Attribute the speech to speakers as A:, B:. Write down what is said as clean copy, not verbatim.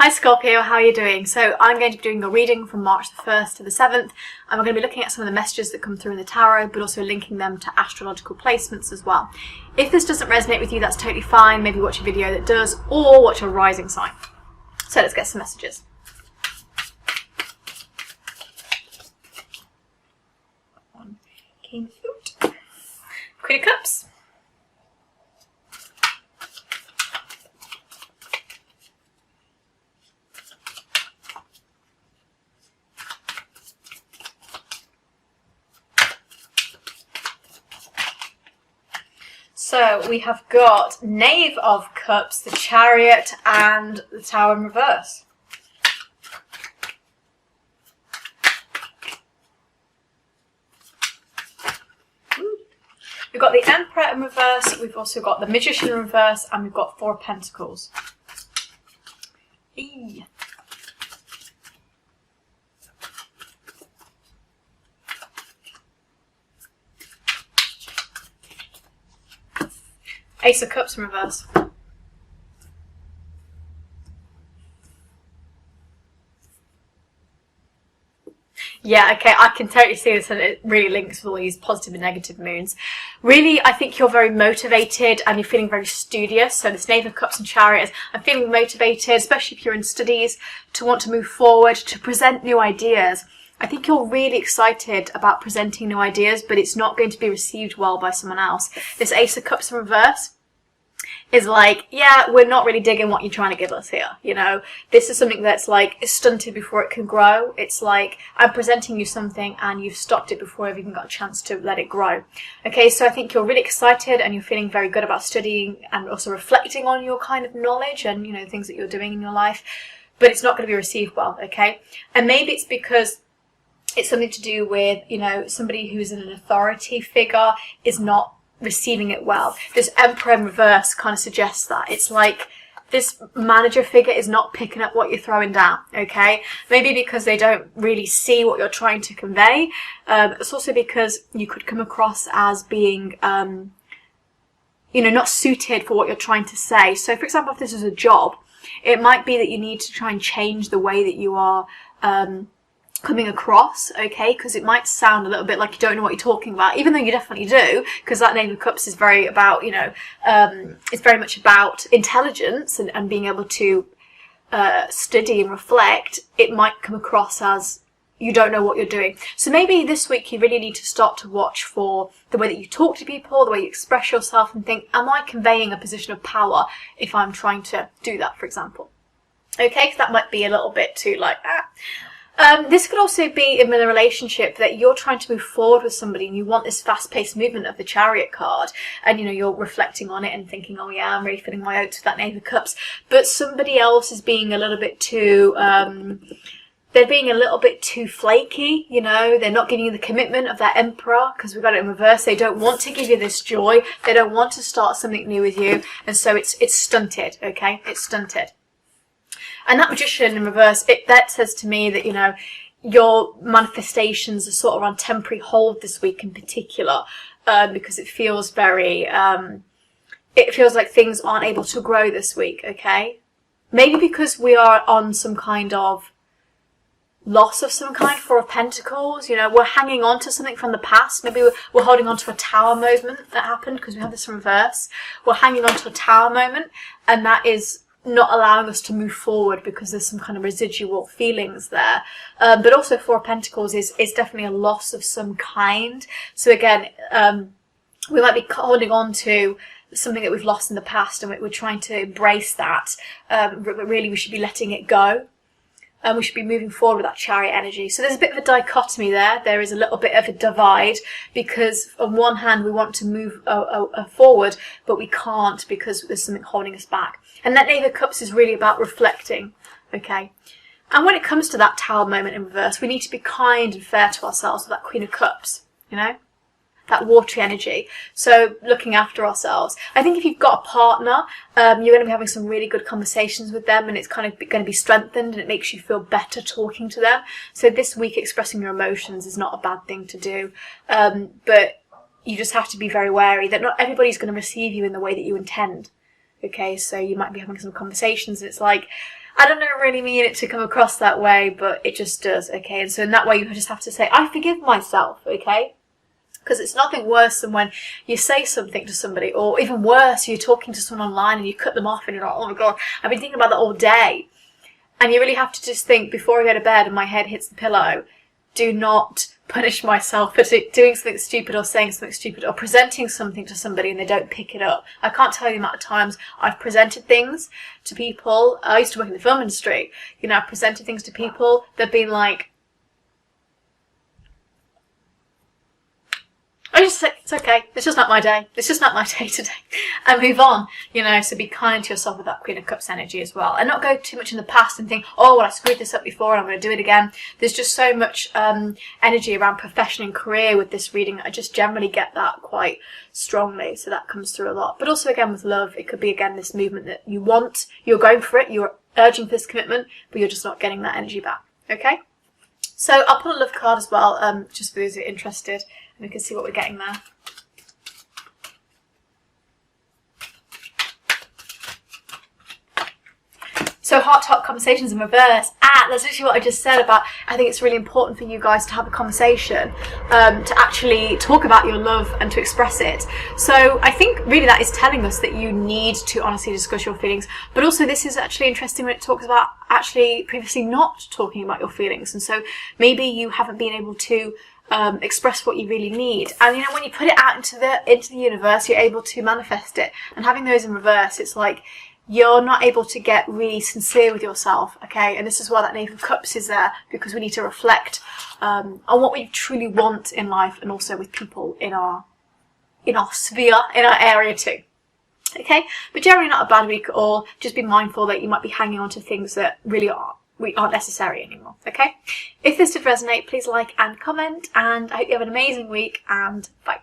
A: Hi Scorpio, how are you doing? So I'm going to be doing a reading from March the 1st to the 7th, and we're going to be looking at some of the messages that come through in the tarot, but also linking them to astrological placements as well. If this doesn't resonate with you, that's totally fine. Maybe watch a video that does, or watch your rising sign. So let's get some messages. King of Foot. Queen of Cups. So we have got Knave of Cups, the Chariot, and the Tower in reverse. We've got the Emperor in reverse, we've also got the Magician in reverse, and we've got Four of Pentacles. Eee. Ace of Cups in reverse. Yeah, okay, I can totally see this, and it really links with all these positive and negative moons. Really, I think you're very motivated and you're feeling very studious. So this Knave of Cups and Chariot is, I'm feeling motivated, especially if you're in studies, to want to move forward, to present new ideas. I think you're really excited about presenting new ideas, but it's not going to be received well by someone else. This Ace of Cups in reverse is like, yeah, we're not really digging what you're trying to give us here, you know. This is something that's like stunted before it can grow. It's like I'm presenting you something and you've stopped it before I've even got a chance to let it grow. Okay, so I think you're really excited and you're feeling very good about studying and also reflecting on your kind of knowledge and, you know, things that you're doing in your life, but it's not going to be received well, okay? And maybe it's because it's something to do with, you know, somebody who's an authority figure is not receiving it well. This Emperor in reverse kind of suggests that. It's like this manager figure is not picking up what you're throwing down, okay? Maybe because they don't really see what you're trying to convey. It's also because you could come across as being, you know, not suited for what you're trying to say. So, for example, if this is a job, it might be that you need to try and change the way that you are coming across, okay, because it might sound a little bit like you don't know what you're talking about, even though you definitely do, because that Knave of Cups is very about, you know, it's very much about intelligence and being able to study and reflect. It might come across as you don't know what you're doing. So maybe this week you really need to start to watch for the way that you talk to people, the way you express yourself, and think, am I conveying a position of power if I'm trying to do that, for example? Okay, because that might be a little bit too like, this could also be in a relationship that you're trying to move forward with somebody and you want this fast-paced movement of the Chariot card, and, you know, you're reflecting on it and thinking, oh yeah, I'm really feeling my oats with that Knave of Cups, but somebody else is being a little bit too, they're being a little bit too flaky, you know, they're not giving you the commitment of that Emperor, because we've got it in reverse. They don't want to give you this joy, they don't want to start something new with you, and so it's stunted, okay, it's stunted. And that Magician in reverse, that says to me that, you know, your manifestations are sort of on temporary hold this week in particular, because it feels very, it feels like things aren't able to grow this week, okay? Maybe because we are on some kind of loss of some kind, Four of Pentacles, you know, we're hanging on to something from the past. Maybe we're holding on to a Tower moment that happened because we have this in reverse. We're hanging on to a Tower moment, and that is not allowing us to move forward because there's some kind of residual feelings there. But also Four of Pentacles is definitely a loss of some kind. So again, we might be holding on to something that we've lost in the past, and we're trying to embrace that. But really we should be letting it go. And we should be moving forward with that Chariot energy. So there's a bit of a dichotomy there. There is a little bit of a divide, because on one hand we want to move forward, but we can't because there's something holding us back. And that Knave of Cups is really about reflecting, okay? And when it comes to that Tower moment in reverse, we need to be kind and fair to ourselves with that Queen of Cups, you know? That watery energy. So looking after ourselves. I think if you've got a partner, you're going to be having some really good conversations with them, and it's kind of going to be strengthened, and it makes you feel better talking to them. So this week expressing your emotions is not a bad thing to do. But you just have to be very wary that not everybody's going to receive you in the way that you intend. Okay, so you might be having some conversations and it's like, I don't really mean it to come across that way, but it just does, okay? And so in that way, you just have to say, I forgive myself, okay? Because it's nothing worse than when you say something to somebody, or even worse, you're talking to someone online and you cut them off and you're like, oh my God, I've been thinking about that all day. And you really have to just think, before I go to bed and my head hits the pillow, do not punish myself for doing something stupid or saying something stupid or presenting something to somebody and they don't pick it up. I can't tell you the amount of times I've presented things to people. I used to work in the film industry. You know, I've presented things to people. They've been like, I just say, it's okay, it's just not my day. It's just not my day today. And move on, you know, so be kind to yourself with that Queen of Cups energy as well. And not go too much in the past and think, oh, well, I screwed this up before and I'm going to do it again. There's just so much energy around profession and career with this reading. I just generally get that quite strongly. So that comes through a lot. But also, again, with love, it could be, again, this movement that you want. You're going for it. You're urging for this commitment, but you're just not getting that energy back. Okay? So I'll put a love card as well, just for those who are interested. And we can see what we're getting there. So heart-to-heart conversations in reverse. That's literally what I just said about, I think it's really important for you guys to have a conversation, to actually talk about your love and to express it. So I think really that is telling us that you need to honestly discuss your feelings. But also this is actually interesting when it talks about actually previously not talking about your feelings. And so maybe you haven't been able to express what you really need, and you know, when you put it out into the universe, you're able to manifest it. And having those in reverse, it's like you're not able to get really sincere with yourself, okay? And this is why that Knave of Cups is there, because we need to reflect on what we truly want in life, and also with people in our sphere, in our area too. Okay, but generally not a bad week at all. Just be mindful that you might be hanging on to things that really aren't necessary anymore, okay? If this did resonate, please like and comment, and I hope you have an amazing week, and bye.